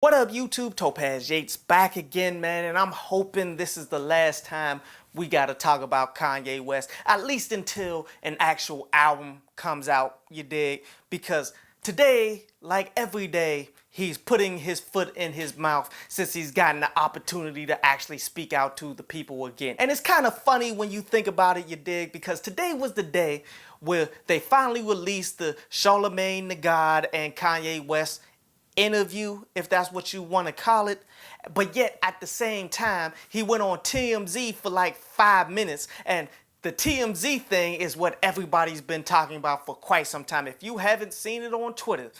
What up, YouTube? Topaz Yates back again, man, and I'm hoping this is the last time we gotta talk about Kanye West, at least until an actual album comes out, you dig? Because today, like every day, he's putting his foot in his mouth since he's gotten the opportunity to actually speak out to the people again. And it's kind of funny when you think about it, you dig? Because today was the day where they finally released the Charlemagne the God and Kanye West interview, if that's what you want to call it. But yet at the same time, he went on TMZ for like 5 minutes, and the TMZ thing is what everybody's been talking about for quite some time. If you haven't seen it on Twitter,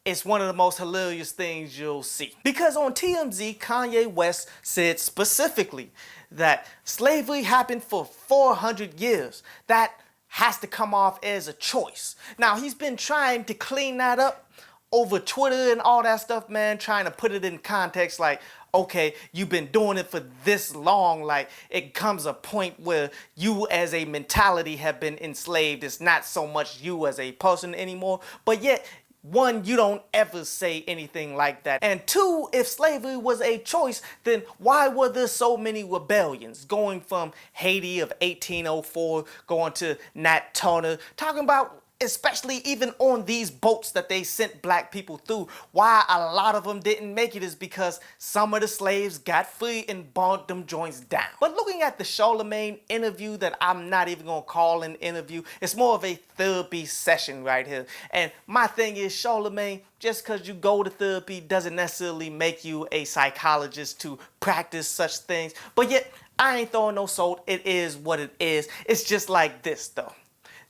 it's one of the most hilarious things you'll see. Because on TMZ, Kanye West said specifically that slavery happened for 400 years. That has to come off as a choice. Now, he's been trying to clean that up over Twitter and all that stuff, man, trying to put it in context like, okay, you've been doing it for this long, like it comes a point where you as a mentality have been enslaved. It's not so much you as a person anymore, but yet, one, you don't ever say anything like that. And two, if slavery was a choice, then why were there so many rebellions? Going from Haiti of 1804, going to Nat Turner, talking about especially even on these boats that they sent black people through, why a lot of them didn't make it is because some of the slaves got free and burnt them joints down. But looking at the Charlemagne interview that I'm not even gonna call an interview, it's more of a therapy session right here. And my thing is, Charlemagne, just because you go to therapy doesn't necessarily make you a psychologist to practice such things. But yet, I ain't throwing no salt. It is what it is. It's just like this though.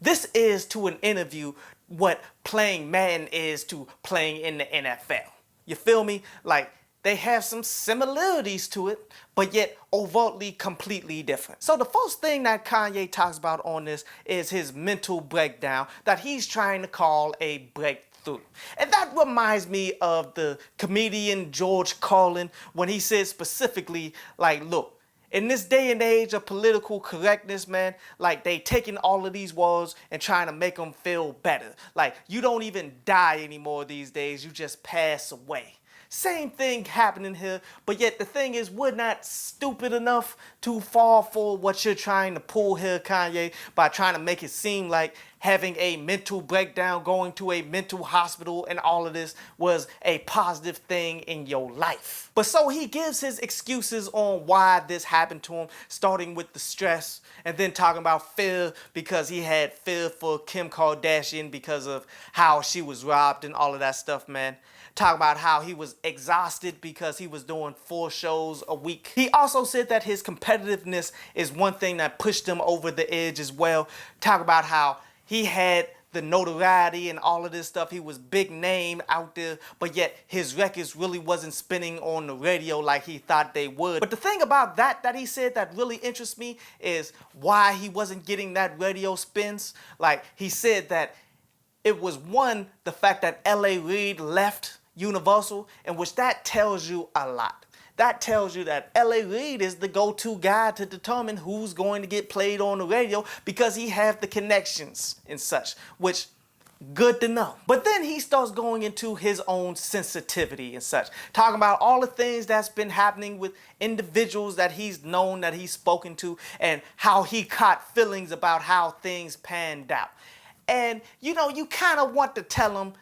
This is to an interview what playing Madden is to playing in the NFL. You feel me? Like, they have some similarities to it, but yet overtly completely different. So the first thing that Kanye talks about on this is his mental breakdown that he's trying to call a breakthrough. And that reminds me of the comedian George Carlin when he said specifically, like, look, in this day and age of political correctness, man, like they taking all of these words and trying to make them feel better. Like you don't even die anymore these days, you just pass away. Same thing happening here, but yet the thing is we're not stupid enough to fall for what you're trying to pull here, Kanye, by trying to make it seem like having a mental breakdown, going to a mental hospital and all of this was a positive thing in your life. But so he gives his excuses on why this happened to him, starting with the stress and then talking about fear because he had fear for Kim Kardashian because of how she was robbed and all of that stuff, man. Talk about how he was exhausted because he was doing 4 shows a week. He also said that his competitiveness is one thing that pushed him over the edge as well. Talk about how he had the notoriety and all of this stuff. He was big name out there, but yet his records really wasn't spinning on the radio like he thought they would. But the thing about that he said that really interests me is why he wasn't getting that radio spins. Like he said that it was one, the fact that L.A. Reid left Universal, in which that tells you a lot. That tells you that L.A. Reid is the go-to guy to determine who's going to get played on the radio because he has the connections and such, which good to know. But then he starts going into his own sensitivity and such, talking about all the things that's been happening with individuals that he's known, that he's spoken to, and how he caught feelings about how things panned out. And, you know, you kind of want to tell him,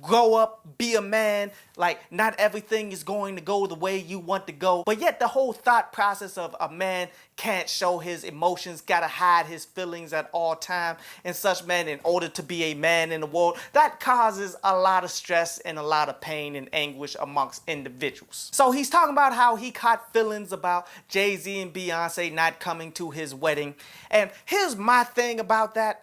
grow up, be a man, like not everything is going to go the way you want to go. But yet the whole thought process of a man can't show his emotions, gotta hide his feelings at all time and such, man, in order to be a man in the world, that causes a lot of stress and a lot of pain and anguish amongst individuals. So he's talking about how he caught feelings about Jay-Z and Beyonce not coming to his wedding. And here's my thing about that.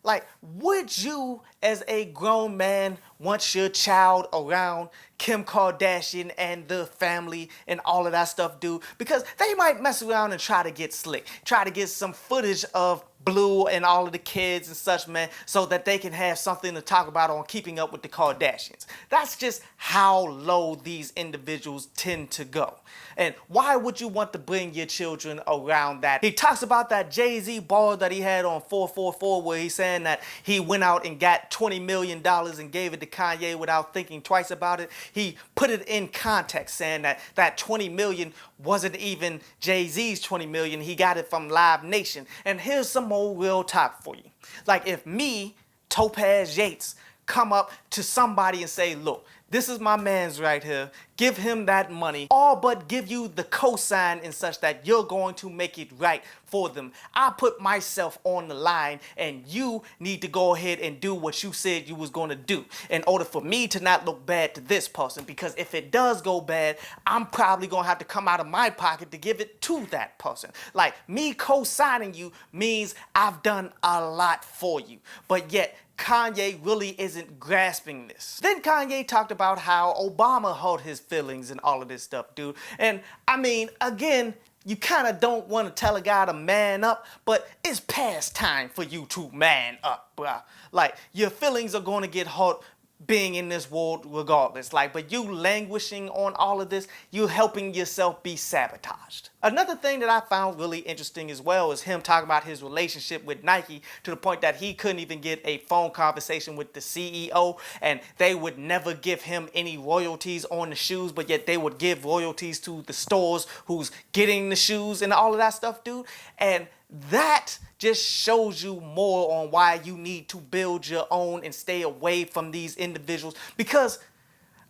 Like, would you, as a grown man, want your child around Kim Kardashian and the family and all of that stuff, dude? Because they might mess around and try to get slick, try to get some footage of Blue and all of the kids and such, man, so that they can have something to talk about on Keeping Up with the Kardashians. That's just how low these individuals tend to go. And why would you want to bring your children around that? He talks about that Jay-Z bar that he had on 444 where he's saying that he went out and got $20 million and gave it to Kanye without thinking twice about it. He put it in context, saying that 20 million wasn't even Jay-Z's 20 million. He got it from Live Nation. And here's some more real talk for you. Like if me, Topaz Yates, come up to somebody and say, look, this is my man's right here. Give him that money. All but give you the cosign and such that you're going to make it right for them. I put myself on the line and you need to go ahead and do what you said you was going to do in order for me to not look bad to this person. Because if it does go bad, I'm probably going to have to come out of my pocket to give it to that person. Like me co-signing you means I've done a lot for you. But yet Kanye really isn't grasping this. Then Kanye talked about how Obama hurt his feelings and all of this stuff, dude. And I mean, again, you kind of don't want to tell a guy to man up, but it's past time for you to man up, bruh. Like, your feelings are going to get hurt being in this world regardless. Like, but you languishing on all of this, you helping yourself be sabotaged. Another thing that I found really interesting as well is him talking about his relationship with Nike to the point that he couldn't even get a phone conversation with the CEO and they would never give him any royalties on the shoes, but yet they would give royalties to the stores who's getting the shoes and all of that stuff, dude. And that just shows you more on why you need to build your own and stay away from these individuals, because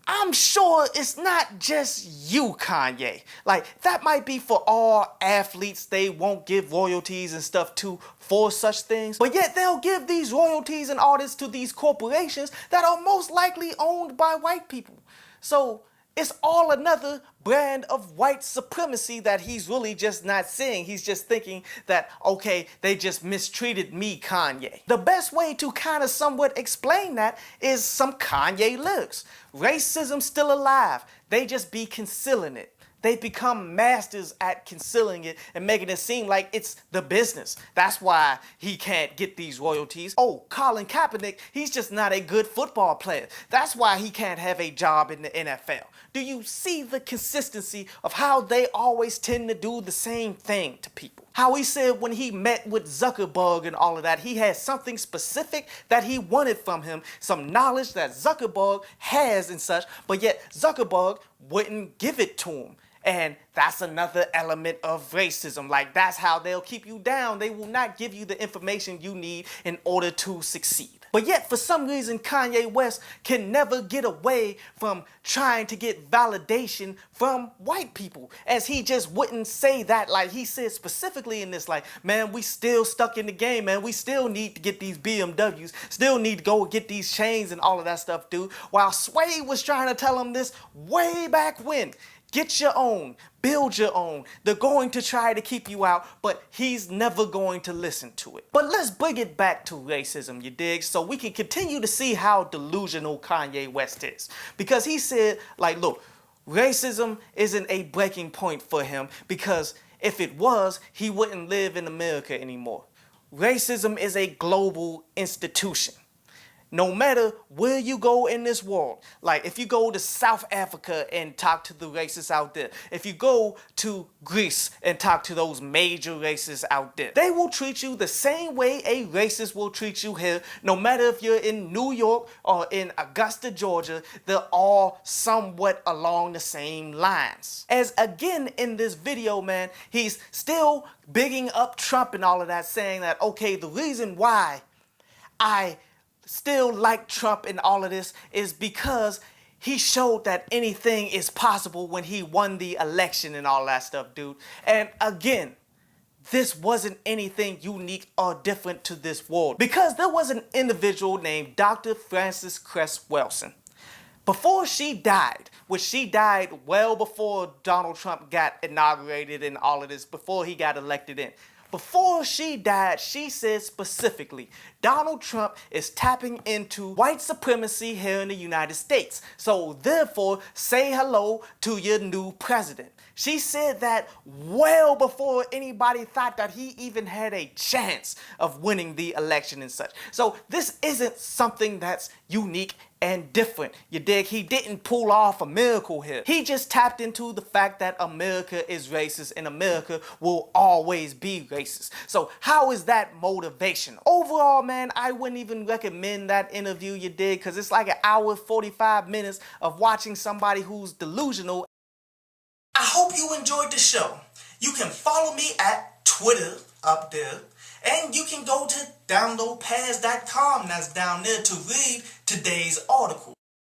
I'm sure it's not just you, Kanye. Like, that might be for all athletes they won't give royalties and stuff to for such things, but yet they'll give these royalties and all this to these corporations that are most likely owned by white people. So it's all another brand of white supremacy that he's really just not seeing. He's just thinking that, okay, they just mistreated me, Kanye. The best way to kind of somewhat explain that is some Kanye lyrics. Racism's still alive. They just be concealing it. They become masters at concealing it and making it seem like it's the business. That's why he can't get these royalties. Oh, Colin Kaepernick, he's just not a good football player. That's why he can't have a job in the NFL. Do you see the consistency of how they always tend to do the same thing to people? How he said when he met with Zuckerberg and all of that, he had something specific that he wanted from him, some knowledge that Zuckerberg has and such, but yet Zuckerberg wouldn't give it to him. And that's another element of racism. Like, that's how they'll keep you down. They will not give you the information you need in order to succeed. But yet, for some reason, Kanye West can never get away from trying to get validation from white people, as he just wouldn't say that. Like, he said specifically in this, like, man, we still stuck in the game, man. We still need to get these BMWs, still need to go get these chains and all of that stuff, dude. While Sway was trying to tell him this way back when. Get your own, build your own. They're going to try to keep you out, but he's never going to listen to it. But let's bring it back to racism, you dig? So we can continue to see how delusional Kanye West is. Because he said, like, look, racism isn't a breaking point for him, because if it was, he wouldn't live in America anymore. Racism is a global institution. No matter where you go in this world, like if you go to South Africa and talk to the racists out there, if you go to Greece and talk to those major racists out there, they will treat you the same way a racist will treat you here. No matter if you're in New York or in Augusta, Georgia, they're all somewhat along the same lines. As again in this video, man, he's still bigging up Trump and all of that, saying that, okay, the reason why I still like Trump and all of this is because he showed that anything is possible when he won the election and all that stuff, dude. And again, this wasn't anything unique or different to this world, because there was an individual named Dr. Frances Cress Welsing. Before she died, which she died well before Donald Trump got inaugurated and all of this, before he got elected in. Before she died, she said specifically, Donald Trump is tapping into white supremacy here in the United States. So therefore, say hello to your new president. She said that well before anybody thought that he even had a chance of winning the election and such. So this isn't something that's unique and different. You dig? He didn't pull off a miracle here. He just tapped into the fact that America is racist and America will always be racist. So how is that motivation? Overall, man, I wouldn't even recommend that interview, you dig? Because it's like an hour, 45 minutes of watching somebody who's delusional. I hope you enjoyed the show. You can follow me at Twitter up there. And you can go to downloadpass.com, that's down there, to read today's article.